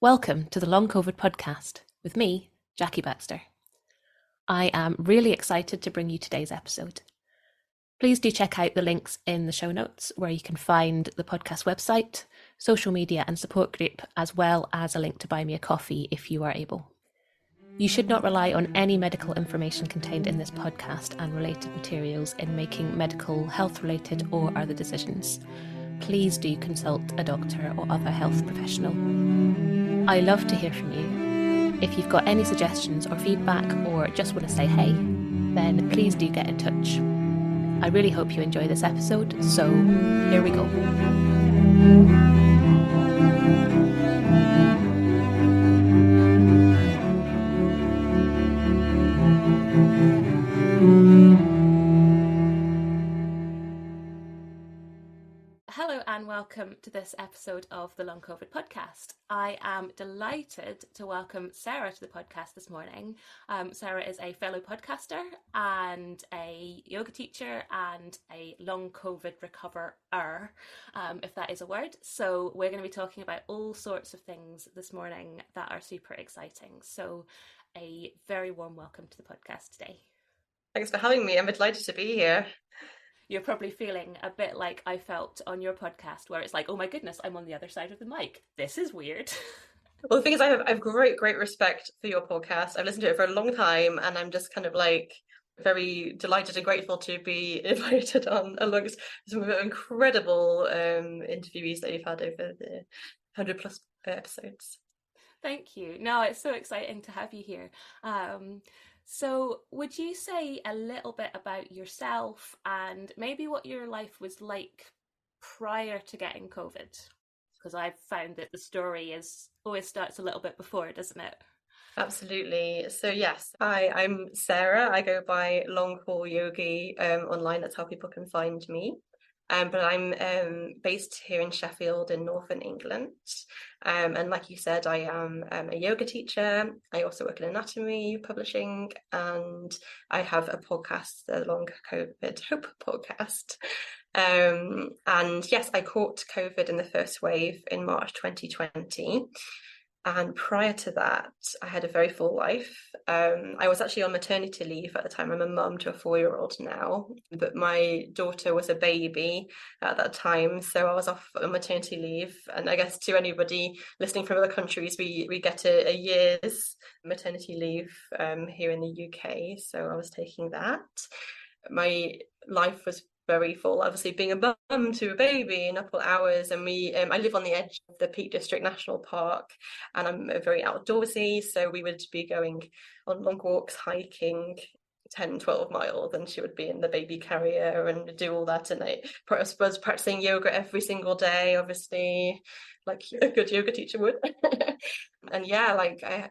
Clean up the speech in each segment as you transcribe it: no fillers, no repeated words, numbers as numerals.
Welcome to the Long COVID podcast with me, Jackie Baxter. I am really excited to bring you today's episode. Please do check out the links in the show notes where you can find the podcast website, social media and support group, as well as a link to buy me a coffee if you are able. You should not rely on any medical information contained in this podcast and related materials in making medical, health-related or other decisions. Please do consult a doctor or other health professional. I love to hear from you. If you've got any suggestions or feedback or just want to say hey, then please do get in touch. I really hope you enjoy this episode, so here we go. Hello and welcome to this episode of the Long COVID podcast. I am delighted to welcome Sarah to the podcast this morning. Sarah is a fellow podcaster and a yoga teacher and a long COVID recoverer, if that is a word. So we're going to be talking about all sorts of things this morning that are super exciting. So a very warm welcome to the podcast today. Thanks for having me. I'm delighted to be here. You're probably feeling a bit like I felt on your podcast, where it's like, oh my goodness, I'm on the other side of the mic. This is weird. Well, the thing is, I have great respect for your podcast. I've listened to it for a long time, and I'm just kind of like very delighted and grateful to be invited on amongst some of the incredible interviewees that you've had over the 100 plus episodes. Thank you. No, it's so exciting to have you here. So would you say a little bit about yourself and maybe what your life was like prior to getting COVID? Because I've found that the story always starts a little bit before, doesn't it? Absolutely. So yes, I'm Sarah. I go by Long Haul Yogi online. That's how people can find me. But I'm based here in Sheffield in northern England. And like you said, I am a yoga teacher. I also work in anatomy publishing, and I have a podcast, the Long COVID Hope podcast. And yes, I caught COVID in the first wave in March 2020. And prior to that, I had a very full life. I was actually on maternity leave at the time. I'm a mum to a 4-year-old now, but my daughter was a baby at that time. So I was off on maternity leave. And I guess to anybody listening from other countries, we get a year's maternity leave here in the UK. So I was taking that. My life was very full, obviously being a mum to a baby in upper hours, and I live on the edge of the Peak District National Park, and I'm very outdoorsy, so we would be going on long walks, hiking 10-12 miles, and she would be in the baby carrier and do all that, and I was practicing yoga every single day, obviously like a good yoga teacher would. And yeah,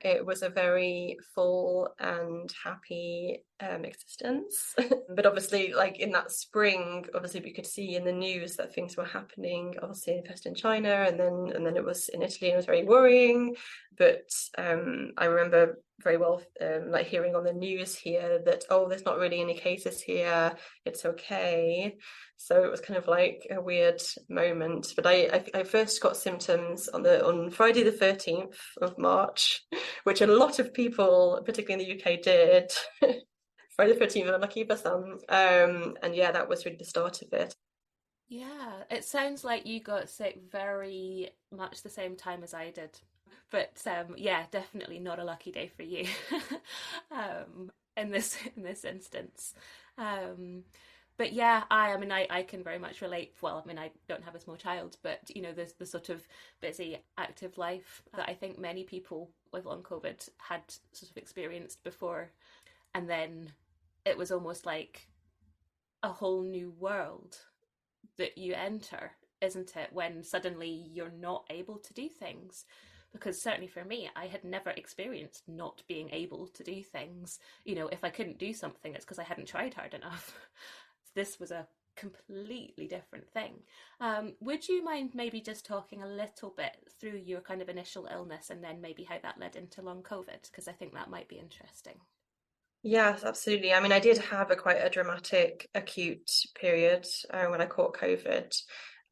it was a very full and happy existence. But obviously, like in that spring, obviously we could see in the news that things were happening, obviously first in China and then it was in Italy, and it was very worrying. But I remember very well like hearing on the news here that, oh, there's not really any cases here, it's okay. So it was kind of like a weird moment. But I first got symptoms on Friday the 13th of March, which a lot of people, particularly in the UK, did. Friday the 13th, unlucky for some. And yeah, that was really the start of it. Yeah, it sounds like you got sick very much the same time as I did. But yeah, definitely not a lucky day for you in this instance. But yeah, I can very much relate. Well, I mean, I don't have a small child, but you know, there's the sort of busy, active life that I think many people with long COVID had sort of experienced before, and then it was almost like a whole new world that you enter, isn't it? When suddenly you're not able to do things. Because certainly for me, I had never experienced not being able to do things. You know, if I couldn't do something, it's because I hadn't tried hard enough. This was a completely different thing. Would you mind maybe just talking a little bit through your kind of initial illness and then maybe how that led into long COVID? Because I think that might be interesting. Yes, absolutely. I mean, I did have quite a dramatic acute period when I caught COVID.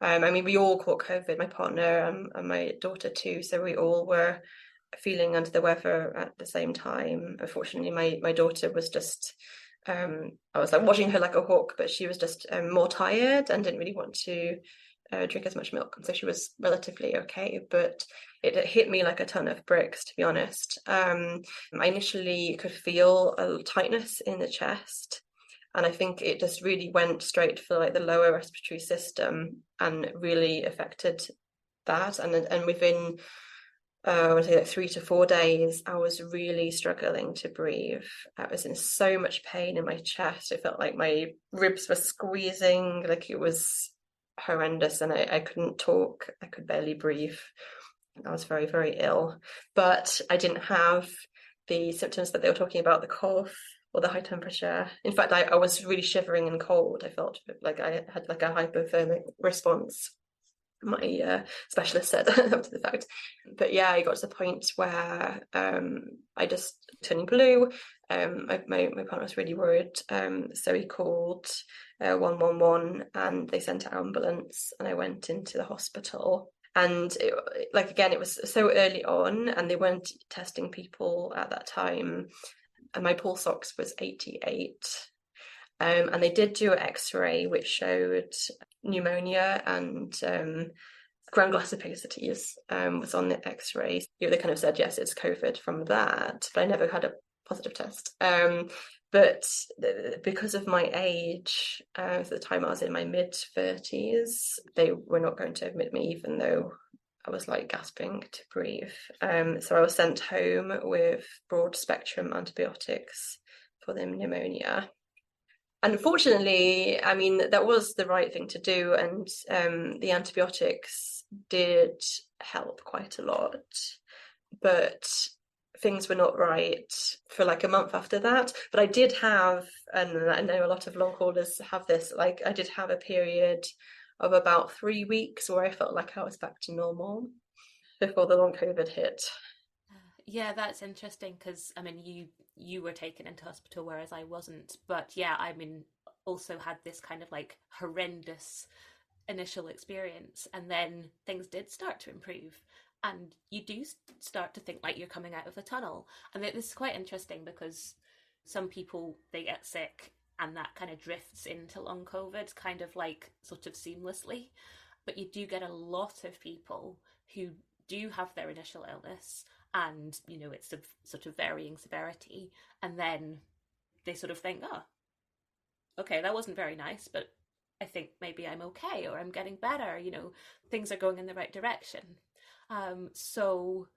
I mean, we all caught COVID, my partner and my daughter too. So we all were feeling under the weather at the same time. Unfortunately, my daughter was just, I was like watching her like a hawk, but she was just more tired and didn't really want to drink as much milk. And so she was relatively okay, but it hit me like a ton of bricks, to be honest. I initially could feel a tightness in the chest. And I think it just really went straight for like the lower respiratory system and really affected that. And within, I would say like 3 to 4 days, I was really struggling to breathe. I was in so much pain in my chest. It felt like my ribs were squeezing, like it was horrendous, and I couldn't talk. I could barely breathe. I was very, very ill, but I didn't have the symptoms that they were talking about, the cough or the high temperature. In fact, I was really shivering and cold. I felt like I had like a hypothermic response, my specialist said after the fact. But yeah, I got to the point where I just turning blue. My partner was really worried, so he called 111 and they sent an ambulance, and I went into the hospital. And like again, it was so early on, and they weren't testing people at that time. And my pulse ox was 88. And they did do an X-ray which showed pneumonia and ground-glass opacities was on the X-ray. They kind of said, yes, it's COVID from that, but I never had a positive test. But because of my age, at the time I was in my mid-30s, they were not going to admit me, even though I was like gasping to breathe. So I was sent home with broad-spectrum antibiotics for the pneumonia. Unfortunately, I mean, that was the right thing to do, and the antibiotics did help quite a lot, but things were not right for like a month after that. But I did have, and I know a lot of long haulers have this, like I did have a period of about 3 weeks where I felt like I was back to normal before the long COVID hit. Yeah, that's interesting because I mean, you were taken into hospital, whereas I wasn't. But yeah, I mean, also had this kind of like horrendous initial experience, and then things did start to improve, and you do start to think like you're coming out of the tunnel. And this is quite interesting because some people they get sick and that kind of drifts into long COVID, kind of like sort of seamlessly. But you do get a lot of people who do have their initial illness and it's of sort of varying severity, and then they sort of think, oh, okay, that wasn't very nice, but I think maybe I'm okay, or I'm getting better, things are going in the right direction. So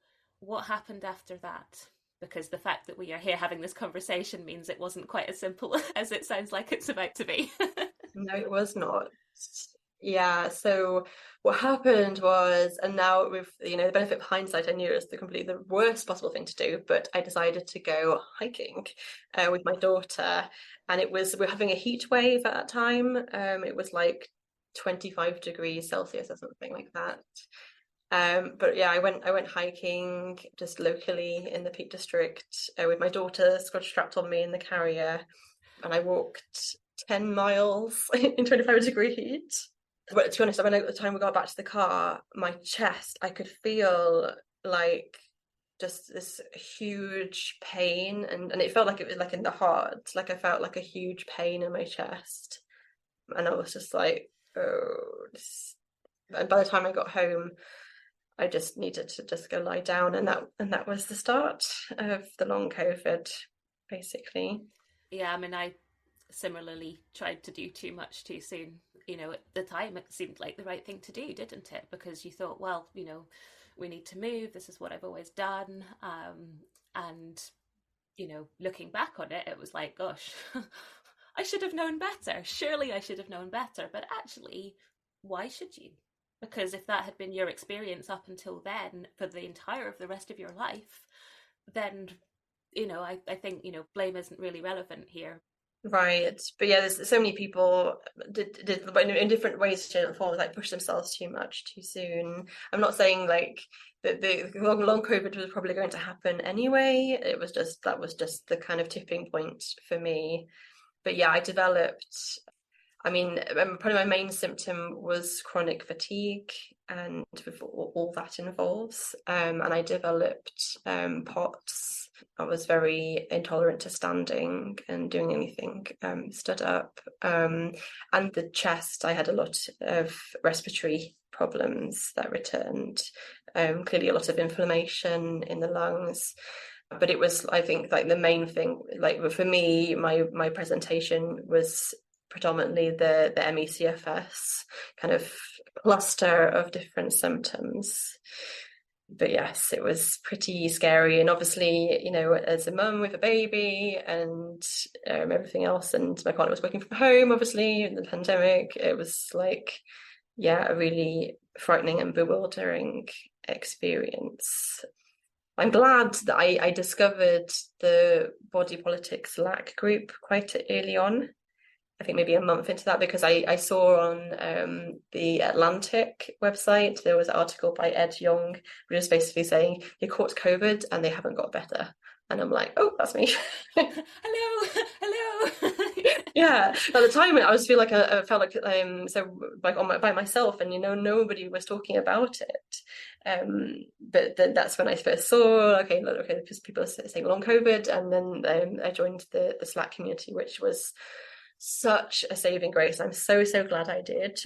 what happened after that? Because the fact that we are here having this conversation means it wasn't quite as simple as it sounds like it's about to be. No, it was not. Yeah, so what happened was, and now with the benefit of hindsight, I knew it was completely the worst possible thing to do, but I decided to go hiking with my daughter, and we're having a heat wave at that time. It was like 25 degrees Celsius or something like that. But yeah, I went hiking just locally in the Peak District with my daughter strapped on me in the carrier, and I walked 10 miles in 25-degree heat. But to be honest, when at the time we got back to the car, my chest, I could feel like just this huge pain, and it felt like it was like in the heart, like I felt like a huge pain in my chest, and I was just like, oh. And by the time I got home, I just needed to just go lie down, and that was the start of the long COVID, basically. Yeah, I mean, I similarly tried to do too much too soon. At the time it seemed like the right thing to do, didn't it? Because you thought, well, we need to move. This is what I've always done. And looking back on it, it was like, gosh, I should have known better. Surely I should have known better. But actually, why should you? Because if that had been your experience up until then for the entire of the rest of your life, then I think blame isn't really relevant here. Right, but yeah, there's so many people did in different ways, different forms, like push themselves too much too soon. I'm not saying like that the long COVID was probably going to happen anyway. That was just the kind of tipping point for me. But yeah, I mean, probably my main symptom was chronic fatigue, and with all that involves. And I developed POTS. I was very intolerant to standing and doing anything stood up. And the chest, I had a lot of respiratory problems that returned. Clearly, a lot of inflammation in the lungs. But it was, I think, like the main thing. Like for me, my presentation was predominantly the MECFS kind of cluster of different symptoms. But yes, it was pretty scary. And obviously, you know, as a mum with a baby and everything else, and my partner was working from home, obviously, in the pandemic, it was like, yeah, a really frightening and bewildering experience. I'm glad that I discovered the body politics Slack group quite early on. I think maybe a month into that, because I saw on the Atlantic website there was an article by Ed Yong, which was basically saying he caught COVID and they haven't got better. And I'm like, oh, that's me. Hello, hello. Yeah, at the time I was feel like I felt like so like by myself, and you know nobody was talking about it. But then that's when I first saw okay, because people are saying long COVID, and then I joined the Slack community, which was such a saving grace. I'm so glad I did,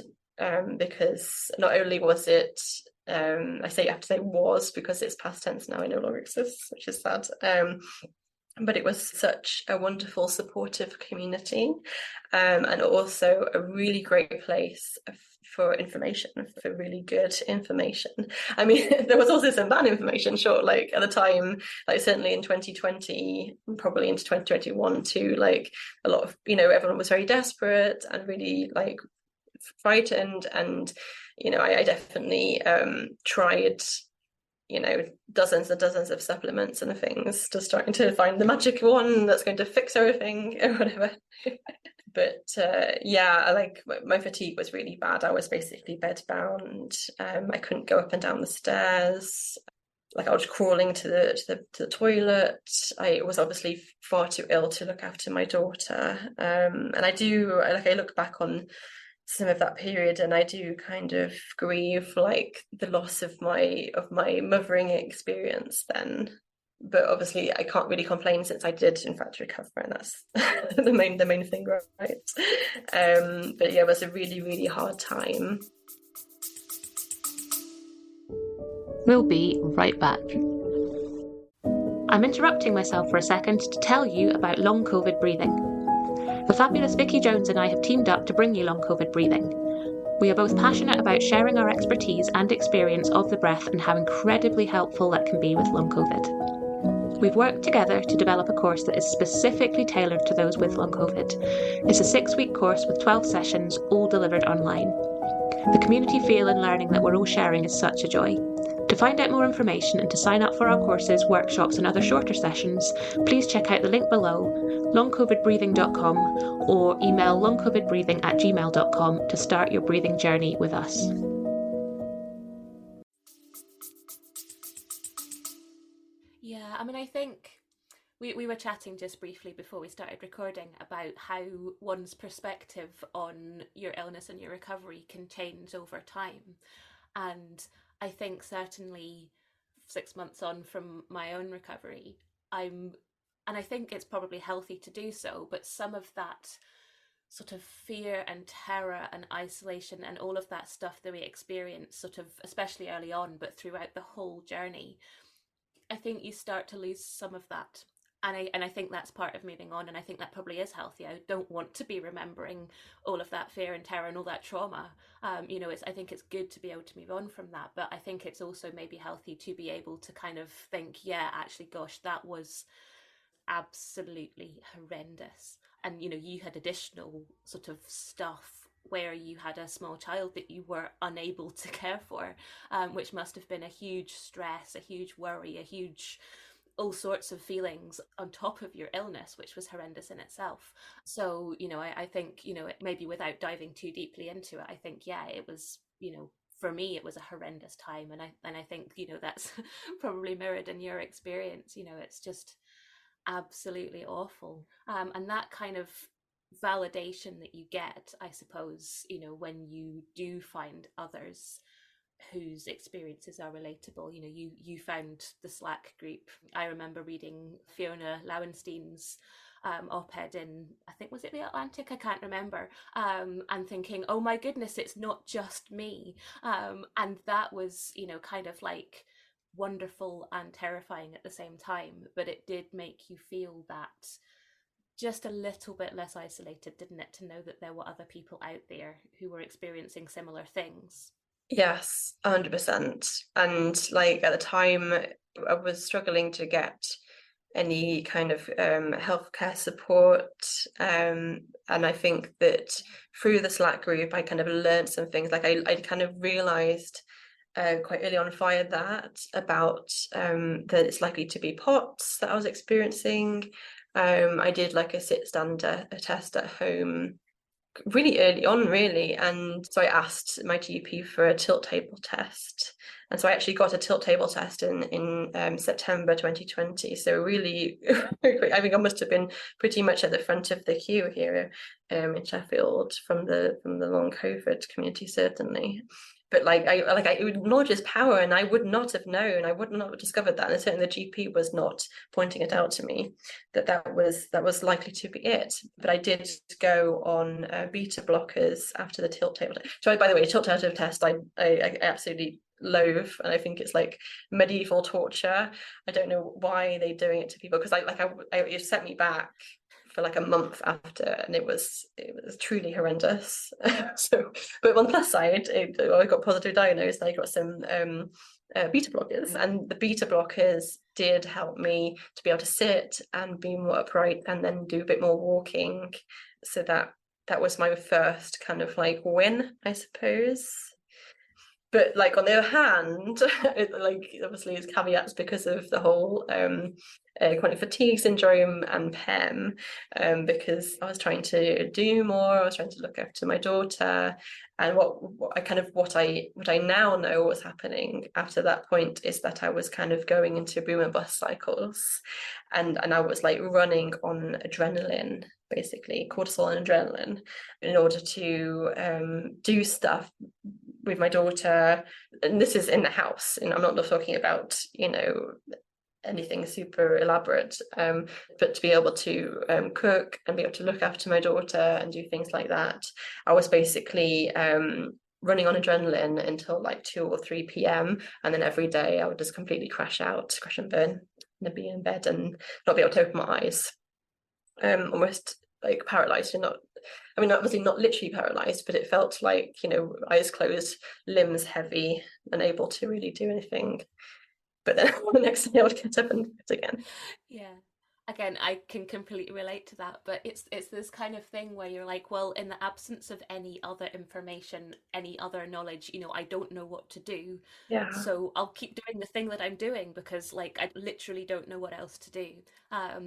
because not only was it I have to say was, because it's past tense now, I no longer exist, which is sad. But it was such a wonderful, supportive community, and also a really great place for information, for really good information. I mean, there was also some bad information, sure, like at the time, like certainly in 2020, probably into 2021 too, like a lot of, you know, everyone was very desperate and really like frightened. And, you know, I definitely tried, you know, dozens and dozens of supplements and things, just trying to find the magic one that's going to fix everything or whatever. But yeah, like my fatigue was really bad. I was basically bedbound. I couldn't go up and down the stairs. Like I was crawling to the toilet. I was obviously far too ill to look after my daughter. And I look back on some of that period and I do kind of grieve like the loss of my mothering experience then. But obviously I can't really complain, since I did in fact recover, and that's the main thing, right? But yeah, it was a really hard time. We'll be right back. I'm interrupting myself for a second to tell you about long COVID breathing. The fabulous Vicky Jones and I have teamed up to bring you long COVID breathing. We are both passionate about sharing our expertise and experience of the breath and how incredibly helpful that can be with long COVID. We've worked together to develop a course that is specifically tailored to those with long COVID. It's a 6-week course with 12 sessions, all delivered online. The community feel and learning that we're all sharing is such a joy. To find out more information and to sign up for our courses, workshops and other shorter sessions, please check out the link below, longcovidbreathing.com, or email longcovidbreathing@gmail.com to start your breathing journey with us. Yeah, I mean, I think we were chatting just briefly before we started recording about how one's perspective on your illness and your recovery can change over time. And I think certainly 6 months on from my own recovery, and I think it's probably healthy to do so, but some of that sort of fear and terror and isolation and all of that stuff that we experience sort of, especially early on, but throughout the whole journey, I think you start to lose some of that. And I think that's part of moving on, and I think that probably is healthy. I don't want to be remembering all of that fear and terror and all that trauma. I think it's good to be able to move on from that, but I think it's also maybe healthy to be able to kind of think, yeah, actually, gosh, that was absolutely horrendous. And you had additional sort of stuff where you had a small child that you were unable to care for, which must have been a huge stress, a huge worry, a huge all sorts of feelings on top of your illness, which was horrendous in itself. So, I think, maybe without diving too deeply into it, I think, yeah, it was, for me, it was a horrendous time. And I think, that's probably mirrored in your experience. It's just absolutely awful. And that kind of validation that you get, I suppose, when you do find others whose experiences are relatable. You found the Slack group. I remember reading Fiona Lauenstein's op-ed in, I think, was it the Atlantic? I can't remember. And thinking, oh my goodness, it's not just me. And that was, kind of like wonderful and terrifying at the same time. But it did make you feel that just a little bit less isolated, didn't it? To know that there were other people out there who were experiencing similar things. Yes, 100%. And like at the time, I was struggling to get any kind of healthcare support. And I think that through the Slack group, I kind of learned some things. Like I kind of realized quite early on via that about that it's likely to be POTS that I was experiencing. I did like a sit-stand test at home really early on, really. And so I asked my GP for a tilt table test. And so I actually got a tilt table test in September 2020. So really, I think I must have been pretty much at the front of the queue here in Sheffield from the long COVID community, certainly. But it would knowledge is power, and I would not have known. I would not have discovered that, and certainly the GP was not pointing it out to me that was likely to be it. But I did go on beta blockers after the tilt table. So by the way, tilt table test I absolutely loathe, and I think it's like medieval torture. I don't know why they're doing it to people, because it set me back for like a month after, and it was truly horrendous. So, but on the plus side, I got positive diagnosed, and I got some beta blockers, and the beta blockers did help me to be able to sit and be more upright, and then do a bit more walking. So that was my first kind of like win, I suppose. But like on the other hand, like obviously it's caveats because of the whole chronic fatigue syndrome and PEM, because I was trying to do more. I was trying to look after my daughter, and what I now know was happening after that point is that I was kind of going into boom and bust cycles, and I was like running on adrenaline, basically cortisol and adrenaline, in order to do stuff with my daughter. And this is in the house, and I'm not talking about anything super elaborate, but to be able to cook and be able to look after my daughter and do things like that, I was basically running on adrenaline until like 2 or 3 p.m. And then every day I would just completely crash and burn, and be in bed and not be able to open my eyes, almost like paralyzed. And not, I mean, obviously not literally paralyzed, but it felt like, eyes closed, limbs heavy, unable to really do anything. But then the next day I would get up and do it again. Yeah. Again, I can completely relate to that, but it's this kind of thing where you're like, well, in the absence of any other information, any other knowledge, I don't know what to do. Yeah. So I'll keep doing the thing that I'm doing because like I literally don't know what else to do.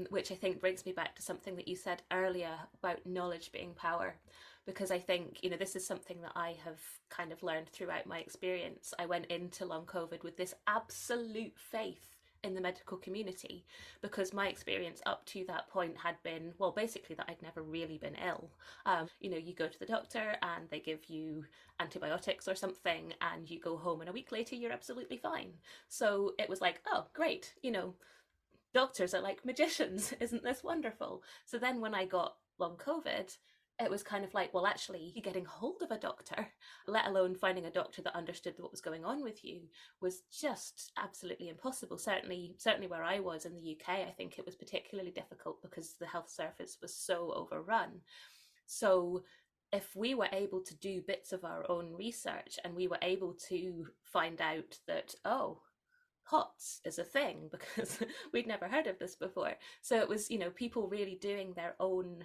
Which I think brings me back to something that you said earlier about knowledge being power. Because I think, this is something that I have kind of learned throughout my experience. I went into long COVID with this absolute faith in the medical community because my experience up to that point had been, well, basically that I'd never really been ill. You go to the doctor and they give you antibiotics or something, and you go home and a week later you're absolutely fine. So it was like, oh, great, doctors are like magicians. Isn't this wonderful? So then when I got long COVID, it was kind of like, well, actually, getting hold of a doctor, let alone finding a doctor that understood what was going on with you, was just absolutely impossible. Certainly where I was in the UK, I think it was particularly difficult because the health service was so overrun. So if we were able to do bits of our own research and we were able to find out that, oh, POTS is a thing because we'd never heard of this before. So it was, people really doing their own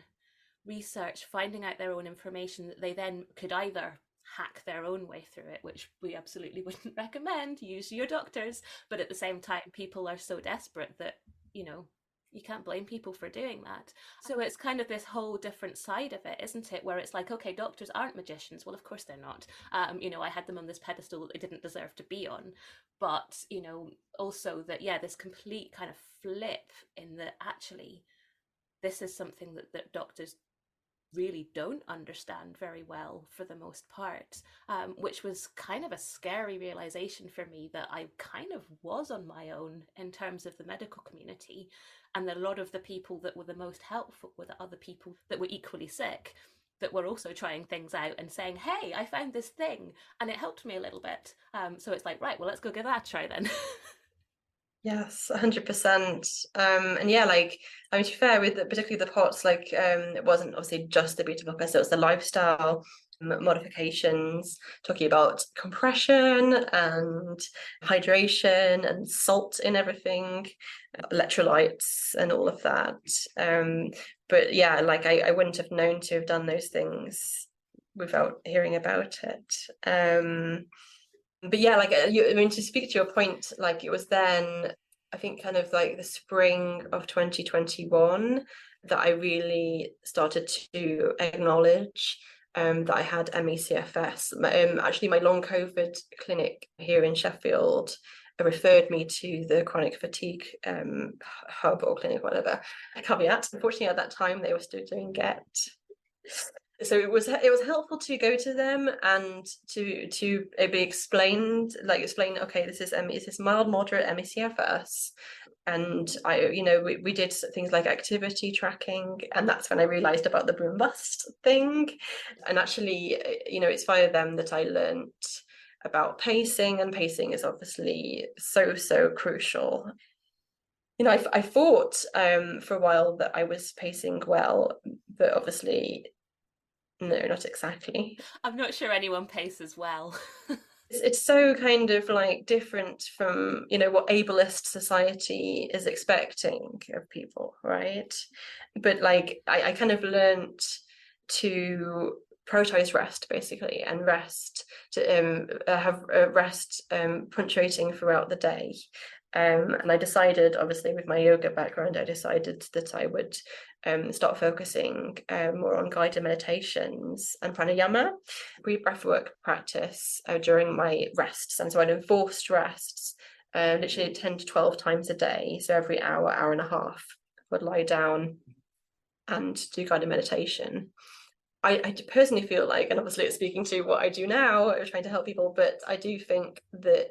research, finding out their own information that they then could either hack their own way through it, which we absolutely wouldn't recommend. Use your doctors. But at the same time, people are so desperate that, you can't blame people for doing that. So it's kind of this whole different side of it, isn't it? Where it's like, okay, doctors aren't magicians. Well, of course they're not. I had them on this pedestal that they didn't deserve to be on. But, also that, yeah, this complete kind of flip in that actually this is something that doctors really don't understand very well for the most part, which was kind of a scary realization for me that I kind of was on my own in terms of the medical community, and that a lot of the people that were the most helpful were the other people that were equally sick, that were also trying things out and saying, hey, I found this thing and it helped me a little bit. So it's like, right, well, let's go give that a try then. Yes, 100%. And yeah, like, I mean, to be fair, with particularly the POTS, like, it wasn't obviously just the beta blockers, it was the lifestyle modifications, talking about compression and hydration and salt in everything, electrolytes and all of that. But yeah, like, I wouldn't have known to have done those things without hearing about it. But yeah, like, I mean, to speak to your point, like, it was then, I think, kind of like the spring of 2021 that I really started to acknowledge that I had MECFS. Actually, my long COVID clinic here in Sheffield referred me to the chronic fatigue hub or clinic, whatever. A caveat, unfortunately, at that time they were still doing GET. So it was helpful to go to them and to be explained, like, explain, okay, this is mild moderate MECFS. And we did things like activity tracking, and that's when I realized about the boom bust thing. And actually, it's via them that I learned about pacing, and pacing is obviously so crucial. I thought for a while that I was pacing well, but obviously no, not exactly. I'm not sure anyone paces well. It's so kind of like different from, what ableist society is expecting of people, right? But like, I kind of learned to prioritize rest, basically, and rest to have rest punctuating throughout the day. And I decided, obviously, with my yoga background, I decided that I would start focusing more on guided meditations and pranayama, brief breathwork practice during my rests. And so I'd enforced rests literally 10 to 12 times a day. So every hour, hour and a half, I would lie down and do guided meditation. I personally feel like, and obviously it's speaking to what I do now, trying to help people, but I do think that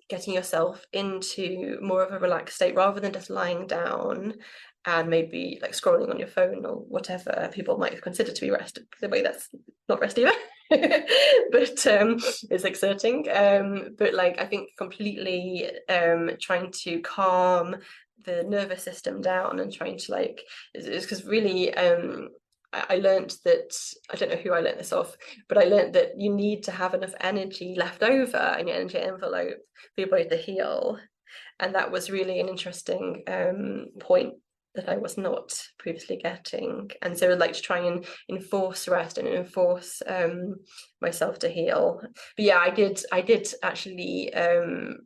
getting yourself into more of a relaxed state rather than just lying down and maybe like scrolling on your phone or whatever people might consider to be rest, the way that's not rest either. But it's exerting. But like, I think completely trying to calm the nervous system down and trying to like, it's because really I learned that, I don't know who I learned this off, but I learned that you need to have enough energy left over in your energy envelope for your body to heal. And that was really an interesting point that I was not previously getting. And so I'd like to try and enforce rest and enforce myself to heal. But yeah, I did actually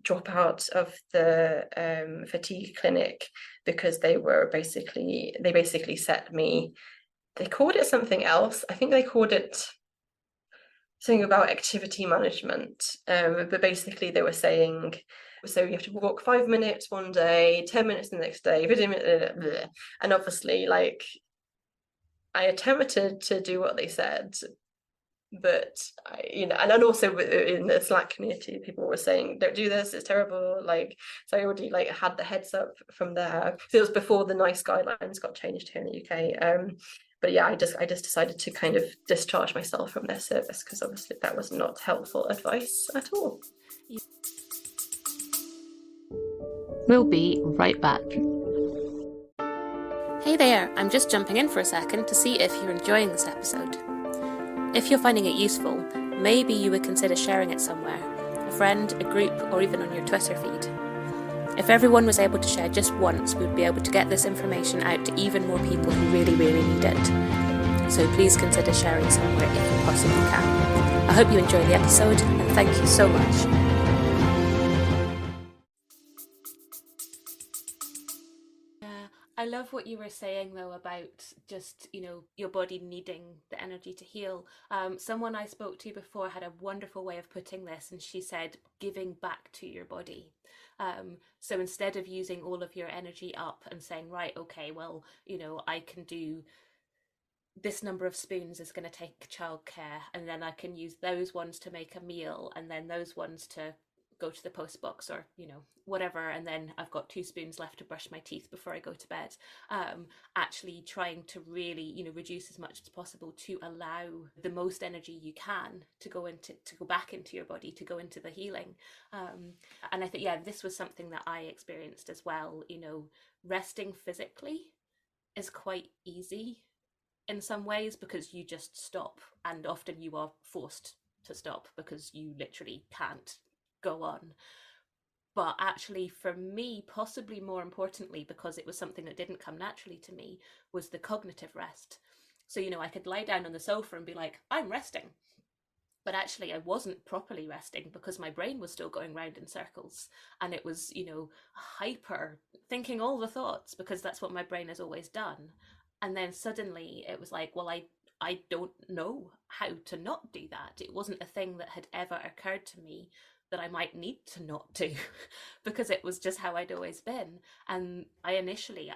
drop out of the fatigue clinic because they basically set me, they called it something else. I think they called it something about activity management. But basically they were saying, so you have to walk 5 minutes one day, 10 minutes the next day, 15 minutes, and obviously, like, I attempted to do what they said, but and also in the Slack community, people were saying, don't do this, it's terrible. Like, so I already like had the heads up from there. So it was before the NICE guidelines got changed here in the UK. But yeah, I just decided to kind of discharge myself from their service because obviously that was not helpful advice at all. We'll be right back. Hey there, I'm just jumping in for a second to see if you're enjoying this episode. If you're finding it useful, maybe you would consider sharing it somewhere, a friend, a group, or even on your Twitter feed. If everyone was able to share just once, we'd be able to get this information out to even more people who really, really need it. So please consider sharing somewhere if you possibly can. I hope you enjoy the episode, and thank you so much. I love what you were saying though about just, your body needing the energy to heal. Someone I spoke to before had a wonderful way of putting this, and she said giving back to your body. So instead of using all of your energy up and saying, right, okay, well, I can do this number of spoons is going to take childcare, and then I can use those ones to make a meal, and then those ones to go to the post box, or whatever, and then I've got 2 spoons left to brush my teeth before I go to bed. Actually trying to really reduce as much as possible to allow the most energy you can to go back into your body, to go into the healing. And I think, yeah, this was something that I experienced as well. Resting physically is quite easy in some ways because you just stop, and often you are forced to stop because you literally can't go on. But actually, for me, possibly more importantly, because it was something that didn't come naturally to me, was the cognitive rest. So, I could lie down on the sofa and be like, I'm resting. But actually, I wasn't properly resting because my brain was still going round in circles. And it was, hyper thinking all the thoughts because that's what my brain has always done. And then suddenly it was like, well, I don't know how to not do that. It wasn't a thing that had ever occurred to me that I might need to not do because it was just how I'd always been. And I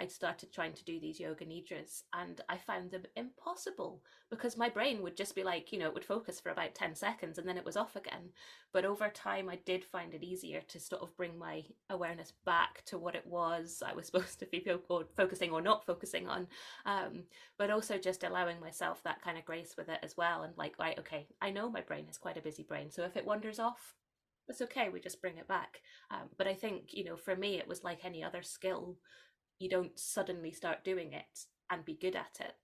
started trying to do these yoga nidras, and I found them impossible because my brain would just be like, it would focus for about 10 seconds and then it was off again. But over time, I did find it easier to sort of bring my awareness back to what it was I was supposed to be focusing or not focusing on. But also just allowing myself that kind of grace with it as well. And like, right, okay, I know my brain is quite a busy brain. So if it wanders off, it's okay, we just bring it back. But I think, for me, it was like any other skill. You don't suddenly start doing it and be good at it.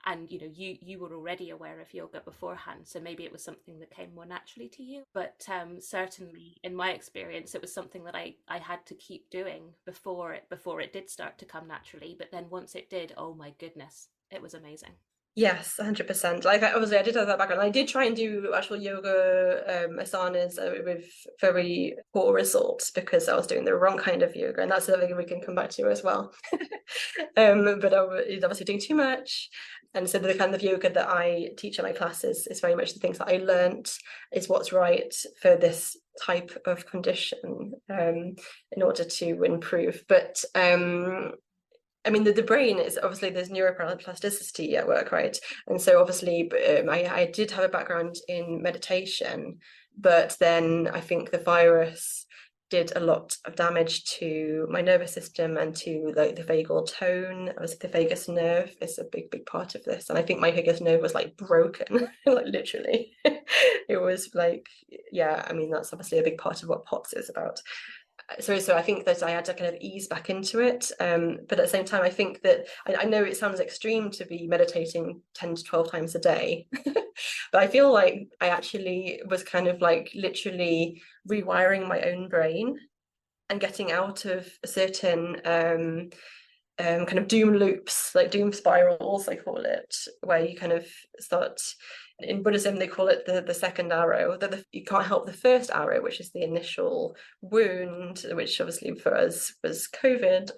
And you were already aware of yoga beforehand, so maybe it was something that came more naturally to you. But certainly, in my experience, it was something that I had to keep doing before it did start to come naturally. But then once it did, oh my goodness, it was amazing. Yes, 100%. Like, obviously, I did have that background. I did try and do actual yoga asanas with very poor results because I was doing the wrong kind of yoga, and that's something we can come back to as well. But I was obviously doing too much, and so the kind of yoga that I teach in my classes is very much the things that I learnt is what's right for this type of condition in order to improve. But I mean, the brain is obviously, there's neuroplasticity at work, right? And so obviously, I did have a background in meditation, but then I think the virus did a lot of damage to my nervous system and to like the vagal tone. Obviously, the vagus nerve is a big part of this, and I think my vagus nerve was like broken, like literally. It was like, yeah. I mean, that's obviously a big part of what POTS is about. So I think that I had to kind of ease back into it, but at the same time I think that I know it sounds extreme to be meditating 10 to 12 times a day, but I feel like I actually was kind of like literally rewiring my own brain and getting out of certain kind of doom loops, like doom spirals, I call it, where you kind of start. In Buddhism, they call it the second arrow. That you can't help the first arrow, which is the initial wound, which obviously for us was COVID.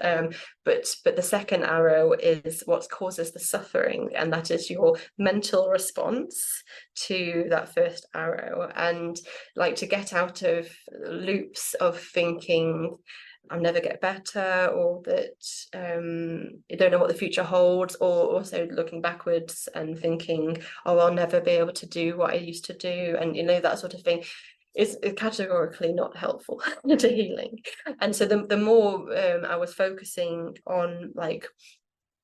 But the second arrow is what causes the suffering, and that is your mental response to that first arrow. And like to get out of loops of thinking, I'll never get better, or that you don't know what the future holds, or also looking backwards and thinking, oh, I'll never be able to do what I used to do, and that sort of thing is categorically not helpful to healing. And so the more I was focusing on like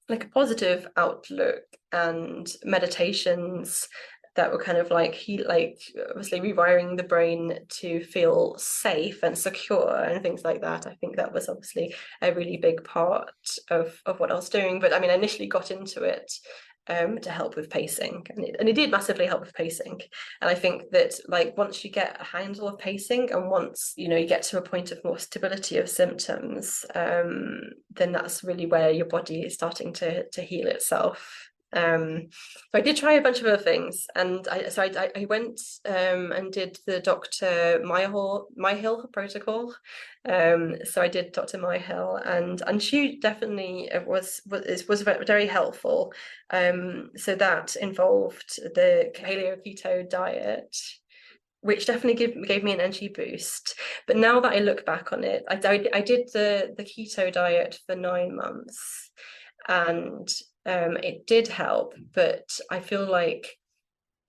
a positive outlook and meditations that were kind of like obviously rewiring the brain to feel safe and secure and things like that. I think that was obviously a really big part of what I was doing. But I mean, I initially got into it to help with pacing, and it did massively help with pacing. And I think that like once you get a handle of pacing, and once you get to a point of more stability of symptoms, then that's really where your body is starting to heal itself. So I did try a bunch of other things, and I went and did the Dr. Myhill protocol. So I did Dr. Myhill, and she definitely was very helpful. So that involved the paleo keto diet, which definitely gave me an energy boost. But now that I look back on it, I did the keto diet for 9 months, and it did help, but I feel like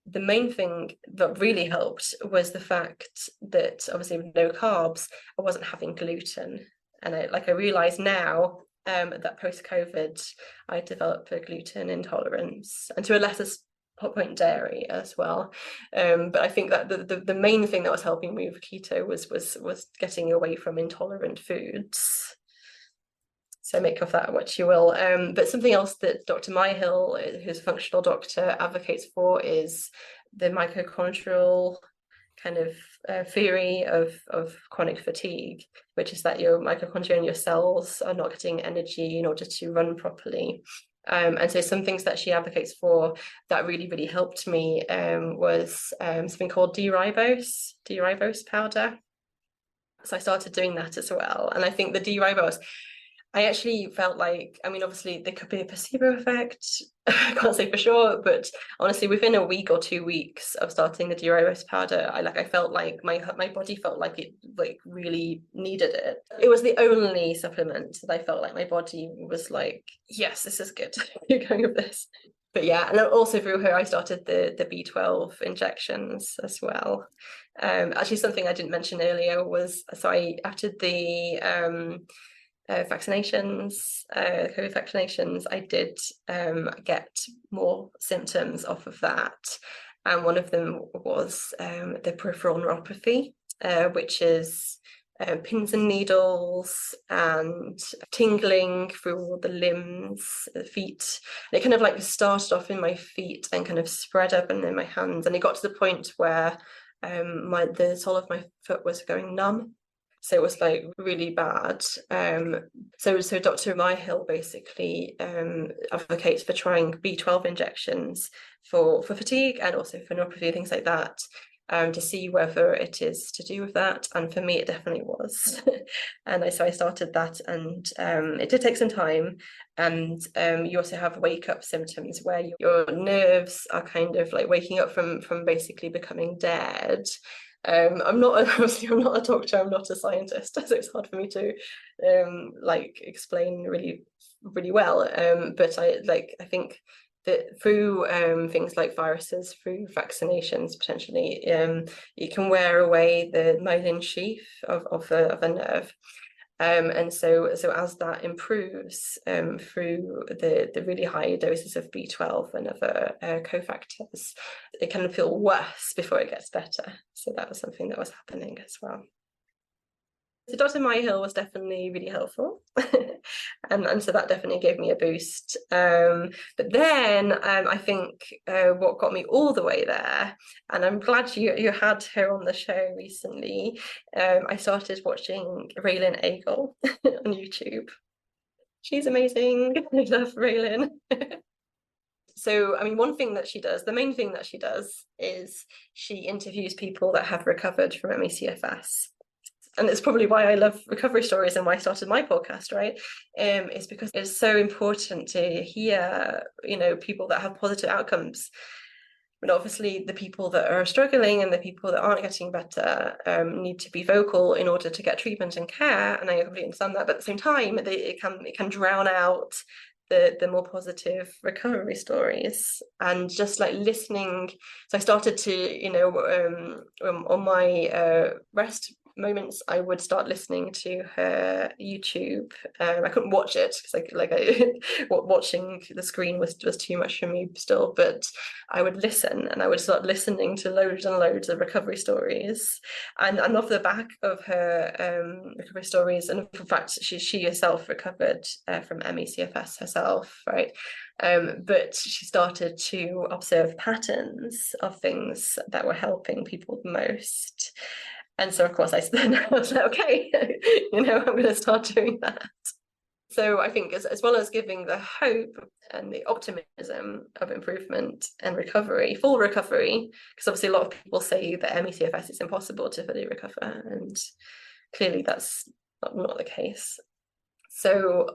the main thing that really helped was the fact that obviously with no carbs, I wasn't having gluten. And I realize now that post-COVID, I developed a gluten intolerance, and to a lesser point dairy as well. But I think that the main thing that was helping me with keto was getting away from intolerant foods. So make of that what you will. But something else that Dr. Myhill, who's a functional doctor, advocates for is the mitochondrial kind of theory of chronic fatigue, which is that your mitochondria and your cells are not getting energy in order to run properly. And so some things that she advocates for that really, really helped me was something called D-ribose powder. So I started doing that as well. And I think the D-ribose, I actually felt like, I mean, obviously there could be a placebo effect. I can't say for sure, but honestly, within a week or 2 weeks of starting the D-ribose powder, I felt like my body felt like it really needed it. It was the only supplement that I felt like my body was like, yes, this is good. You're going with this. But yeah, and also through her, I started the B12 injections as well. Actually, something I didn't mention earlier was, so after the vaccinations, COVID vaccinations, I did get more symptoms off of that. And one of them was the peripheral neuropathy, which is pins and needles and tingling through all the limbs, the feet. And it kind of like started off in my feet and kind of spread up and in my hands. And it got to the point where the sole of my foot was going numb. So it was like really bad. So Dr. Myhill basically advocates for trying B12 injections for fatigue and also for neuropathy, things like that, to see whether it is to do with that. And for me, it definitely was. And so I started that, and it did take some time. And you also have wake-up symptoms where your nerves are kind of like waking up from basically becoming dead. I'm not a doctor, I'm not a scientist, so it's hard for me to explain really, really well. But I think that through things like viruses, through vaccinations, potentially, it can wear away the myelin sheath of a nerve. And so as that improves through the really high doses of B12 and other cofactors, it can feel worse before it gets better. So that was something that was happening as well. So Dr. Myhill was definitely really helpful. and so that definitely gave me a boost. But then I think what got me all the way there, and I'm glad you had her on the show recently, I started watching Raylan Eagle on YouTube. She's amazing. I love Raylan. So, I mean, one thing that she does, the main thing that she does, is she interviews people that have recovered from ME/CFS. And it's probably why I love recovery stories and why I started my podcast, right? Is because it's so important to hear, people that have positive outcomes. But obviously the people that are struggling and the people that aren't getting better need to be vocal in order to get treatment and care. And I completely understand that. But at the same time, it can drown out the more positive recovery stories. And just like listening. So I started to, on my rest moments, I would start listening to her YouTube. I couldn't watch it because watching the screen was too much for me still, but I would listen, and I would start listening to loads and loads of recovery stories, and off the back of her recovery stories, and in fact she herself recovered from ME/CFS herself, right? But she started to observe patterns of things that were helping people the most. And so, of course, I was like, okay, I'm going to start doing that. So I think as well as giving the hope and the optimism of improvement and recovery, full recovery, because obviously a lot of people say that ME/CFS is impossible to fully recover, and clearly that's not the case. So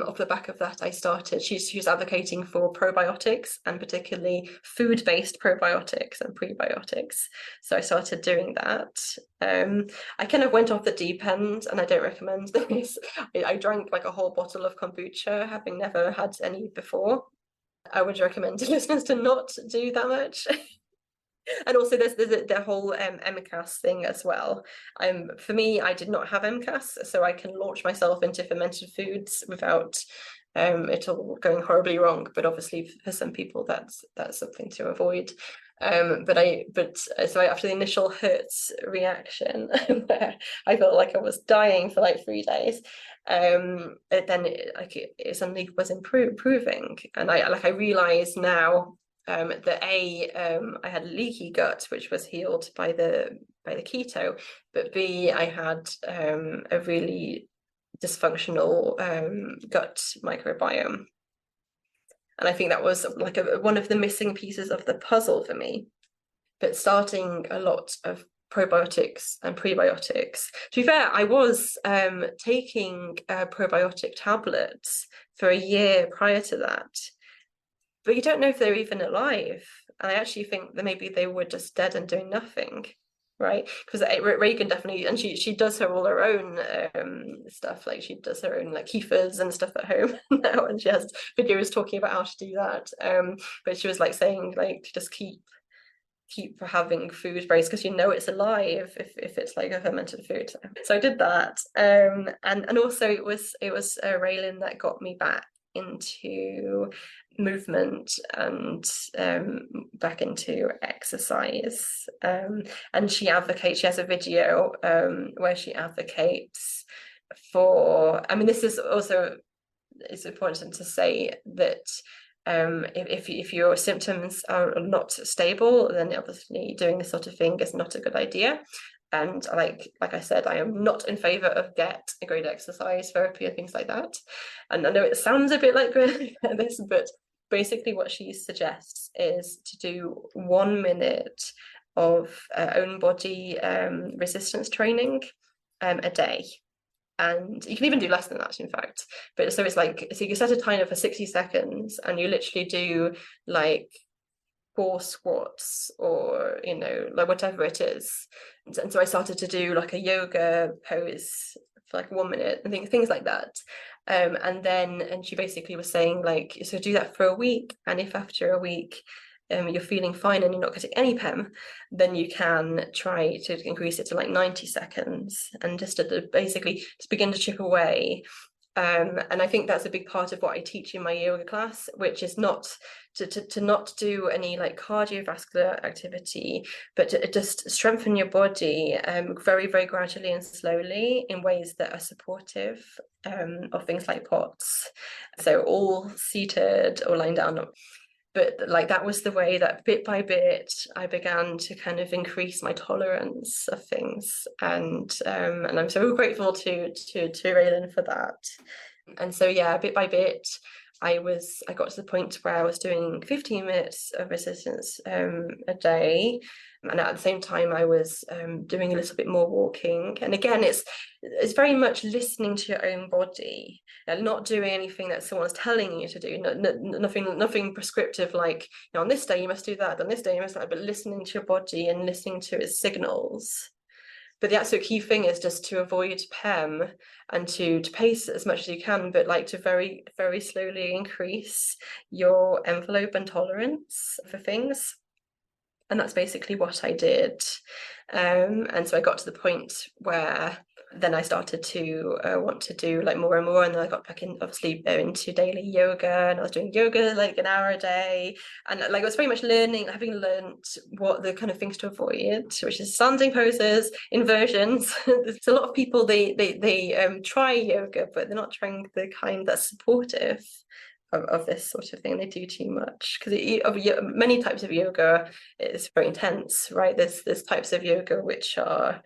off the back of that, I started, she's advocating for probiotics, and particularly food-based probiotics and prebiotics. So I started doing that. I kind of went off the deep end, and I don't recommend this. I drank like a whole bottle of kombucha, having never had any before. I would recommend to listeners to not do that much. And also there's the whole MCAS thing as well. For me, I did not have MCAS, so I can launch myself into fermented foods without it all going horribly wrong. But obviously for some people that's something to avoid. So after the initial hurts reaction where I felt like I was dying for like 3 days, it suddenly was improving, and I realize now that I had leaky gut, which was healed by the keto, but B, I had a really dysfunctional gut microbiome. And I think that was like one of the missing pieces of the puzzle for me. But starting a lot of probiotics and prebiotics. To be fair, I was taking probiotic tablets for a year prior to that, but you don't know if they're even alive. And I actually think that maybe they were just dead and doing nothing, right? Because Reagan definitely, and she does all her own stuff, like she does her own like kefirs and stuff at home now, and she has videos talking about how to do that. But she was like saying like to just keep having food brace because you know it's alive if it's like a fermented food. So I did that, and also it was Raylan that got me back into movement and back into exercise, and she has a video where she advocates for, I mean, this is also, it's important to say that if your symptoms are not stable, then obviously doing this sort of thing is not a good idea. And like I said, I am not in favor of get a great exercise therapy or things like that. And I know it sounds a bit like this, but basically what she suggests is to do 1 minute of own body resistance training a day. And you can even do less than that, in fact. But so it's like, so you set a timer for 60 seconds and you literally do like 4 squats or, you know, like whatever it is. And so I started to do like a yoga pose for like 1 minute and things like that. And she basically was saying like, so do that for a week. And if after a week you're feeling fine and you're not getting any PEM, then you can try to increase it to like 90 seconds and just to basically just begin to chip away. And I think that's a big part of what I teach in my yoga class, which is not to not do any like cardiovascular activity, but to just strengthen your body very, very gradually and slowly in ways that are supportive of things like POTS. So all seated or lying down. But like that was the way that bit by bit I began to kind of increase my tolerance of things, and I'm so grateful to Raylan for that. And so yeah, bit by bit I got to the point where I was doing 15 minutes of resistance a day, and at the same time I was doing a little bit more walking. And again, it's very much listening to your own body and not doing anything that someone's telling you to do. Nothing prescriptive, like, you know, on this day you must do that, on this day you must do that, but listening to your body and listening to its signals. But the absolute key thing is just to avoid PEM and to pace as much as you can, but like to very, very slowly increase your envelope and tolerance for things. And that's basically what I did. And so I got to the point where then I started to want to do like more and more, and then I got back in, obviously, into daily yoga, and I was doing yoga like an hour a day, and like I was very much having learned what the kind of things to avoid, which is standing poses, inversions. There's a lot of people they try yoga, but they're not trying the kind that's supportive of this sort of thing. They do too much because many types of yoga is very intense, right? There's types of yoga which are,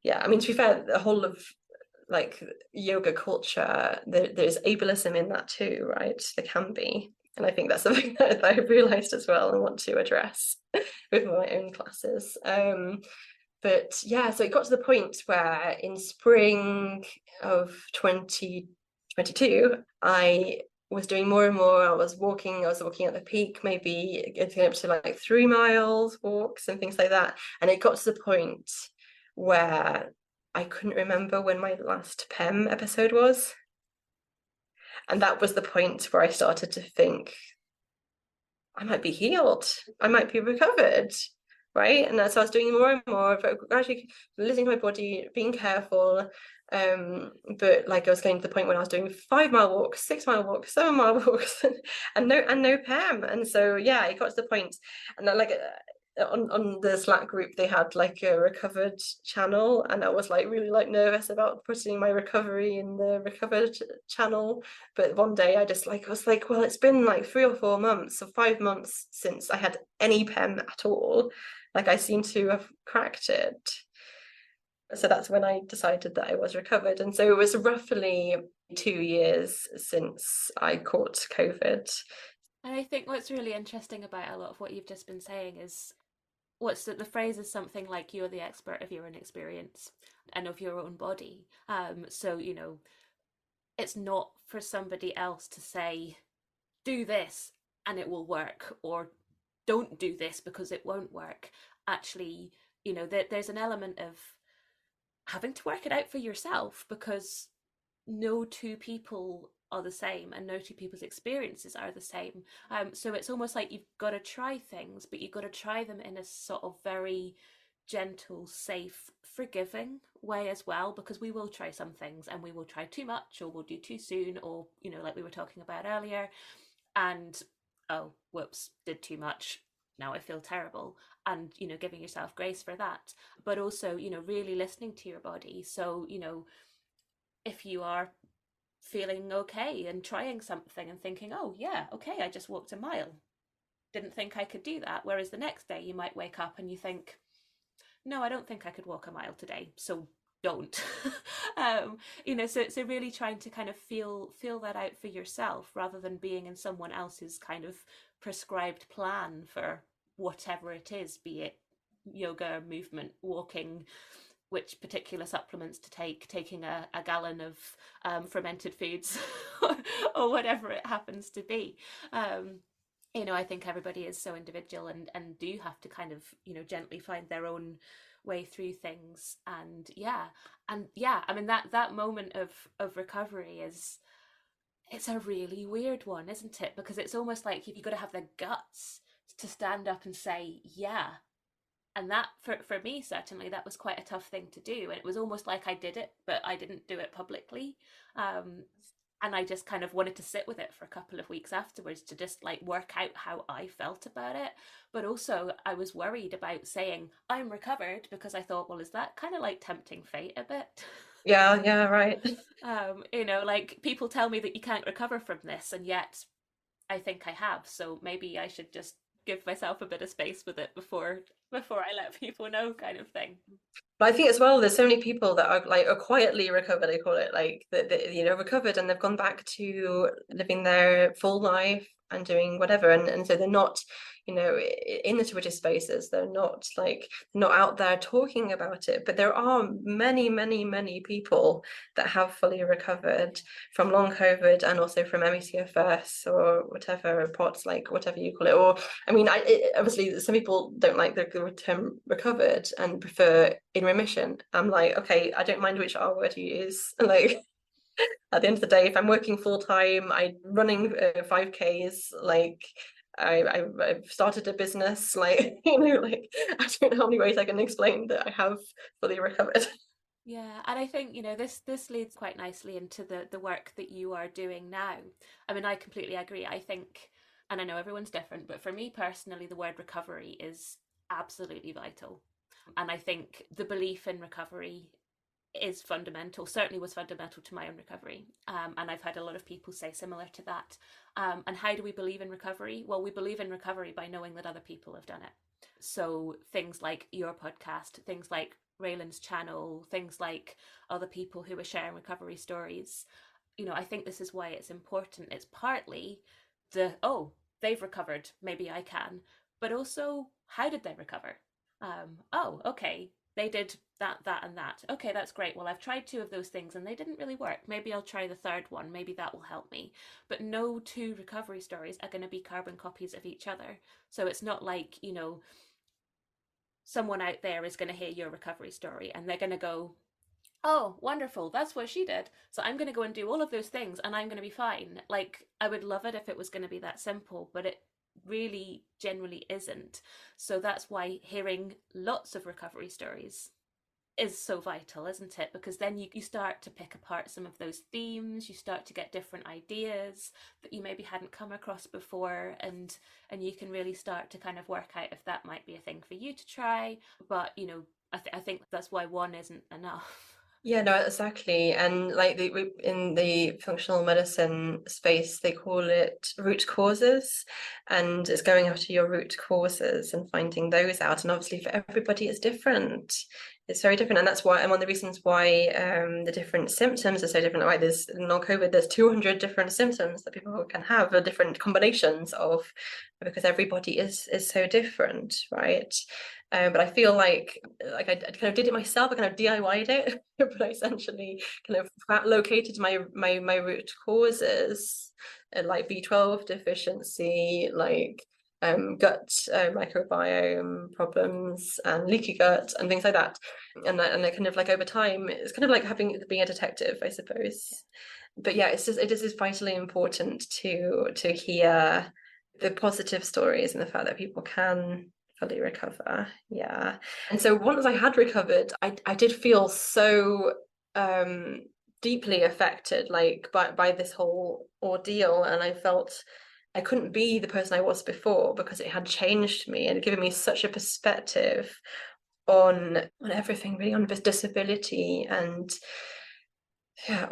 yeah, I mean, to be fair, the whole of like yoga culture, there's ableism in that too, right? There can be. And I think that's something that I've realized as well and want to address with my own classes. But yeah, so it got to the point where in spring of 2022, I was doing more and more. I was walking at the peak, maybe getting up to like 3 miles walks and things like that. And it got to the point where I couldn't remember when my last PEM episode was. And that was the point where I started to think I might be healed. I might be recovered. Right. And so I was doing more and more, but gradually listening to my body, being careful. But like I was getting to the point when I was doing 5 mile walks, 6 mile walks, 7 mile walks, and no PEM. And so yeah, it got to the point, and I, like on the Slack group they had like a recovered channel, and I was like really like nervous about putting my recovery in the recovered channel. But one day I just like was like, well, it's been like 3 or 4 months or 5 months since I had any PEM at all. Like I seem to have cracked it. So that's when I decided that I was recovered. And so it was roughly 2 years since I caught COVID. And I think what's really interesting about a lot of what you've just been saying is what's the phrase is something like you're the expert of your own experience and of your own body. So, you know, it's not for somebody else to say, do this and it will work, or don't do this because it won't work. Actually, you know, there's an element of having to work it out for yourself, because no two people are the same and no two people's experiences are the same. So it's almost like you've got to try things, but you've got to try them in a sort of very gentle, safe, forgiving way as well, because we will try some things and we will try too much, or we'll do too soon, or, you know, like we were talking about earlier, and oh, whoops, did too much. Now I feel terrible. And, you know, giving yourself grace for that. But also, you know, really listening to your body. So, you know, if you are feeling okay and trying something and thinking, oh, yeah, okay, I just walked a mile. Didn't think I could do that. Whereas the next day you might wake up and you think, no, I don't think I could walk a mile today. So don't. You know, so really trying to kind of feel that out for yourself rather than being in someone else's kind of prescribed plan for whatever it is, be it yoga, movement, walking, which particular supplements to take, taking a gallon of fermented foods, or whatever it happens to be. You know, I think everybody is so individual, and do have to kind of, you know, gently find their own way through things. And yeah, I mean that moment of recovery is, it's a really weird one, isn't it? Because it's almost like you've got to have the guts to stand up and say, yeah. And that, for me, certainly, that was quite a tough thing to do. And it was almost like I did it, but I didn't do it publicly. Um, and I just kind of wanted to sit with it for a couple of weeks afterwards to just like work out how I felt about it. But also, I was worried about saying I'm recovered, because I thought, well, is that kind of like tempting fate a bit? Yeah, yeah, right. You know, like people tell me that you can't recover from this, and yet I think I have. So maybe I should just give myself a bit of space with it before I let people know, kind of thing. But I think as well, there's so many people that are like are quietly recovered, I call it, like that you know, recovered, and they've gone back to living their full life and doing whatever, and so they're not, you know, in the Twitter spaces, they're not like not out there talking about it. But there are many, many, many people that have fully recovered from long COVID and also from ME/CFS or whatever, POTS, like whatever you call it. Or I mean, obviously some people don't like the term recovered and prefer in remission. I'm like, okay, I don't mind which R word you use. Like at the end of the day, if I'm working full time, I'm running 5Ks, like I've started a business, like you know, like I don't know how many ways I can explain that I have fully recovered. Yeah, and I think, you know, this leads quite nicely into the work that you are doing now. I mean, I completely agree. I think, and I know everyone's different, but for me personally, the word recovery is absolutely vital. And I think the belief in recovery is fundamental, certainly was fundamental to my own recovery. And I've had a lot of people say similar to that. And how do we believe in recovery? Well, we believe in recovery by knowing that other people have done it. So things like your podcast, things like Raylan's channel, things like other people who are sharing recovery stories. You know, I think this is why it's important. It's partly oh, they've recovered, maybe I can, but also, how did they recover? Oh, okay, they did that, that, and that. Okay, that's great. Well, I've tried two of those things and they didn't really work. Maybe I'll try the third one. Maybe that will help me. But no two recovery stories are going to be carbon copies of each other. So it's not like, you know, someone out there is going to hear your recovery story and they're going to go, oh, wonderful, that's what she did. So I'm going to go and do all of those things and I'm going to be fine. Like, I would love it if it was going to be that simple, but it really generally isn't. So that's why hearing lots of recovery stories is so vital, isn't it? Because then you start to pick apart some of those themes, you start to get different ideas that you maybe hadn't come across before, and you can really start to kind of work out if that might be a thing for you to try. But I think that's why one isn't enough. Yeah, no, exactly. And like in the functional medicine space, they call it root causes, and it's going after your root causes and finding those out. And obviously, for everybody, it's different. It's very different, and that's why one of the reasons why the different symptoms are so different. Like there's non-COVID, there's 200 different symptoms that people can have, or different combinations of, because everybody is so different, right? But I feel like I kind of did it myself. I kind of DIY'd it, but I essentially kind of located my root causes, like B12 deficiency, like gut microbiome problems and leaky gut and things like that. And I kind of like over time, it's kind of like being a detective, I suppose. But yeah, it is vitally important to hear the positive stories and the fact that people can fully recover. Yeah. And so once I had recovered, I did feel so deeply affected, like by this whole ordeal, and I felt I couldn't be the person I was before because it had changed me and given me such a perspective on everything, really, on this disability, and yeah,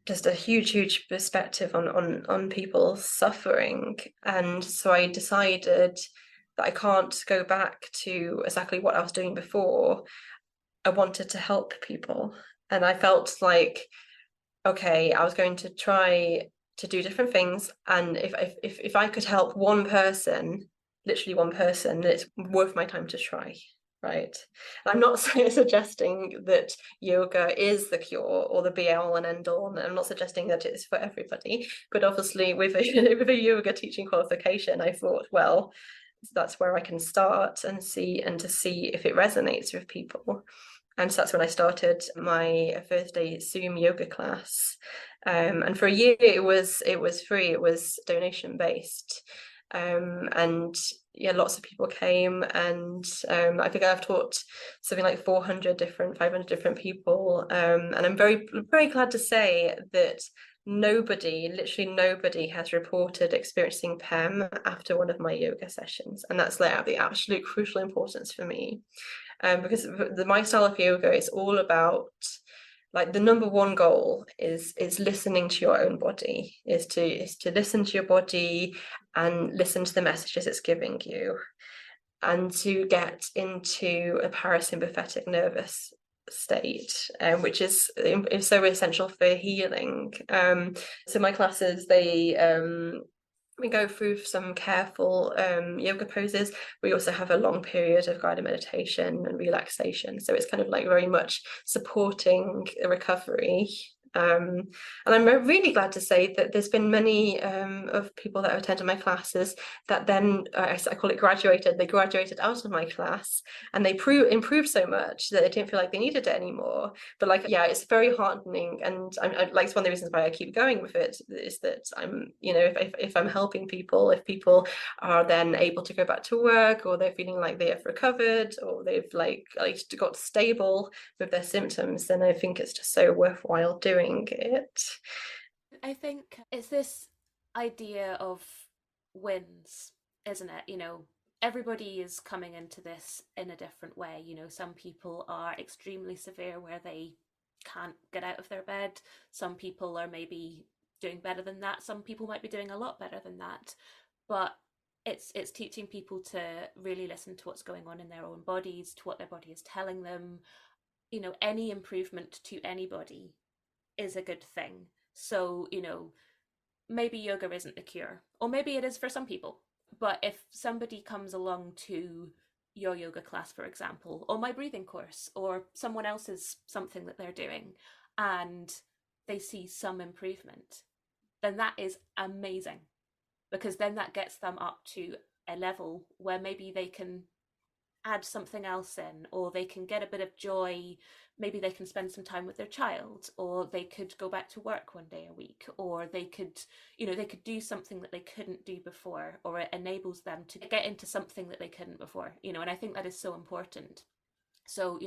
just a huge perspective on people suffering. And so I decided that I can't go back to exactly what I was doing before. I wanted to help people, and I felt like, okay, I was going to try to do different things, and if I could help one person, literally one person, then it's worth my time to try. Right. I'm not suggesting that yoga is the cure or the be all and end all, and I'm not suggesting that it's for everybody. But obviously, with with a yoga teaching qualification, I thought, well, that's where I can start and see if it resonates with people. And so that's when I started my first day Zoom yoga class. And for a year it was free, it was donation based. And yeah, lots of people came, and I think I've taught something like 500 different people. And I'm very glad to say that literally nobody has reported experiencing PEM after one of my yoga sessions. And that's like the absolute crucial importance for me. Because my style of yoga is all about, like, the number one goal is listening to your own body, is to listen to your body and listen to the messages it's giving you, and to get into a parasympathetic nervous state, which is so essential for healing. So my classes, we go through some careful yoga poses. We also have a long period of guided meditation and relaxation. So it's kind of like very much supporting the recovery. And I'm really glad to say that there's been many of people that have attended my classes that then, I call it graduated, they graduated out of my class, and they improved so much that they didn't feel like they needed it anymore. But like, yeah, it's very heartening, and I'm like, it's one of the reasons why I keep going with it, is that I'm, if I'm helping people, if people are then able to go back to work, or they're feeling like they have recovered, or they've like at least got stable with their symptoms, then I think it's just so worthwhile doing it. I think it's this idea of wins, isn't it? Everybody is coming into this in a different way. Some people are extremely severe where they can't get out of their bed. Some people are maybe doing better than that. Some people might be doing a lot better than that. But it's teaching people to really listen to what's going on in their own bodies, to what their body is telling them. Any improvement to anybody is a good thing. So, maybe yoga isn't the cure, or maybe it is for some people. But if somebody comes along to your yoga class, for example, or my breathing course, or someone else's something that they're doing, and they see some improvement, then that is amazing, because then that gets them up to a level where maybe they can add something else in, or they can get a bit of joy. Maybe they can spend some time with their child, or they could go back to work one day a week, or they could, they could do something that they couldn't do before, or it enables them to get into something that they couldn't before, and I think that is so important. So,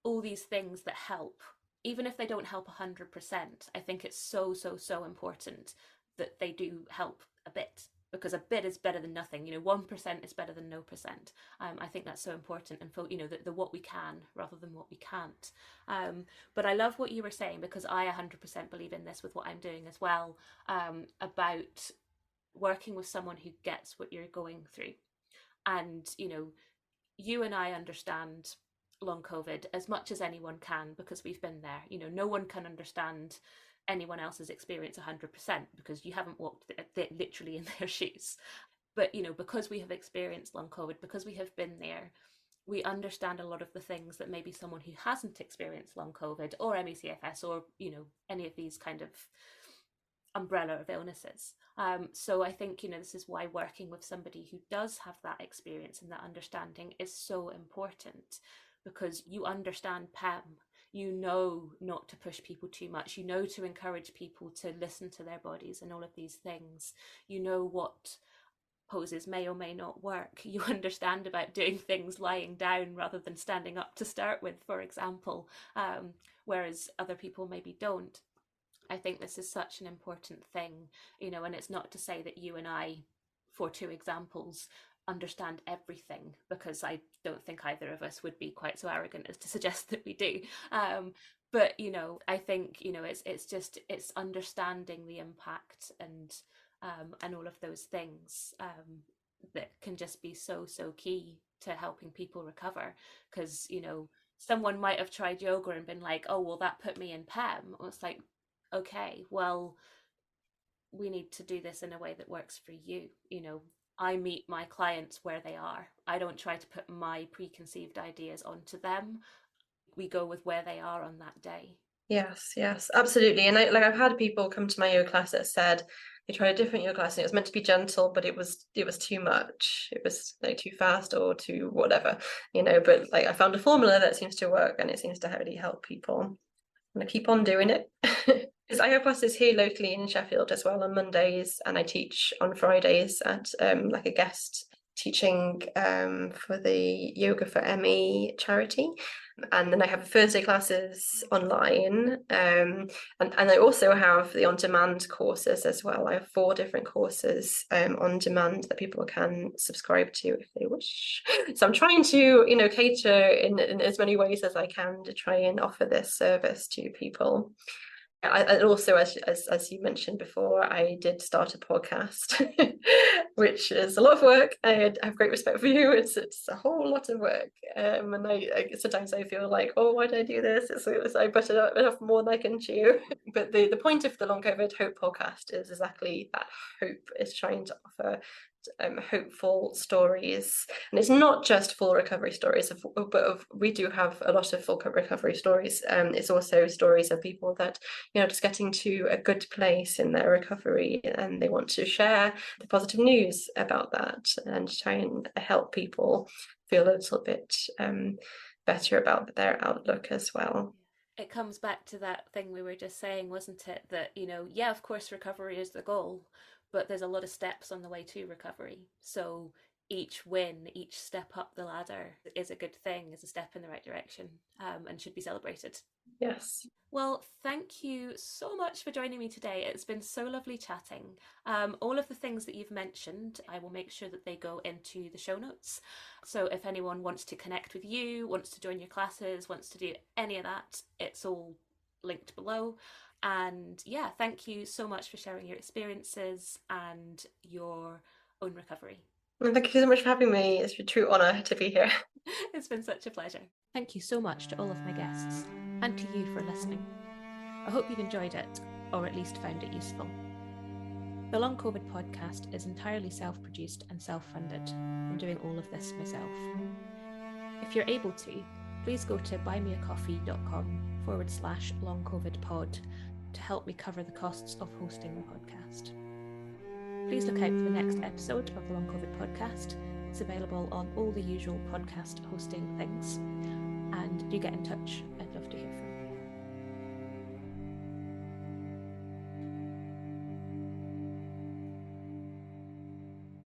all these things that help, even if they don't help 100%, I think it's so, so, so important that they do help a bit, because a bit is better than nothing. 1% is better than no percent. I think that's so important, and for the what we can rather than what we can't. But I love what you were saying, because I 100% believe in this with what I'm doing as well, about working with someone who gets what you're going through. And you and I understand long COVID as much as anyone can, because we've been there. No one can understand anyone else's experience 100%, because you haven't walked literally in their shoes. But because we have experienced long COVID, because we have been there, we understand a lot of the things that maybe someone who hasn't experienced long COVID or ME/CFS or any of these kind of umbrella of illnesses. So I think this is why working with somebody who does have that experience and that understanding is so important, because you understand PEM. Not to push people too much, to encourage people to listen to their bodies and all of these things. What poses may or may not work. You understand about doing things lying down rather than standing up to start with, for example, whereas other people maybe don't. I think this is such an important thing, and it's not to say that you and I, for two examples, understand everything, because I don't think either of us would be quite so arrogant as to suggest that we do. But I think it's understanding the impact and all of those things that can just be so, so key to helping people recover. Because someone might have tried yoga and been like, oh well, that put me in PEM. Or it's like, okay, well, we need to do this in a way that works for you. I meet my clients where they are. I don't try to put my preconceived ideas onto them. We go with where they are on that day. Yes, absolutely. And I've had people come to my yoga class that said they tried a different yoga class and it was meant to be gentle, but it was too much. It was like too fast or too whatever, but like I found a formula that seems to work and it seems to really help people. I'm gonna keep on doing it. Because I have classes here locally in Sheffield as well on Mondays, and I teach on Fridays at like a guest teaching for the Yoga for ME charity. And then I have Thursday classes online, and I also have the on-demand courses as well. I have 4 different courses on demand that people can subscribe to if they wish. So I'm trying to cater in as many ways as I can to try and offer this service to people. And also, as you mentioned before, I did start a podcast, which is a lot of work. I have great respect for you. It's a whole lot of work, and I sometimes I feel like, oh, why did I do this? I put it off more than I can chew. But the point of the Long COVID Hope podcast is exactly that. Hope is trying to offer hopeful stories, and it's not just full recovery stories but we do have a lot of full recovery stories. It's also stories of people that just getting to a good place in their recovery, and they want to share the positive news about that and try and help people feel a little bit better about their outlook as well. It comes back to that thing we were just saying, wasn't it? That, yeah, of course, recovery is the goal, but there's a lot of steps on the way to recovery. So each win, each step up the ladder is a good thing, is a step in the right direction, and should be celebrated. Yes. Well, thank you so much for joining me today. It's been so lovely chatting. All of the things that you've mentioned, I will make sure that they go into the show notes. So if anyone wants to connect with you, wants to join your classes, wants to do any of that, it's all linked below. And yeah, thank you so much for sharing your experiences and your own recovery. Well, thank you so much for having me. It's a true honour to be here. It's been such a pleasure. Thank you so much to all of my guests, and to you for listening. I hope you've enjoyed it, or at least found it useful. The Long COVID podcast is entirely self-produced and self-funded. I'm doing all of this myself. If you're able to, please go to buymeacoffee.com/longcovidpod to help me cover the costs of hosting the podcast. Please look out for the next episode of the Long COVID podcast, It's available on all the usual podcast hosting things. And do get in touch. I'd love to hear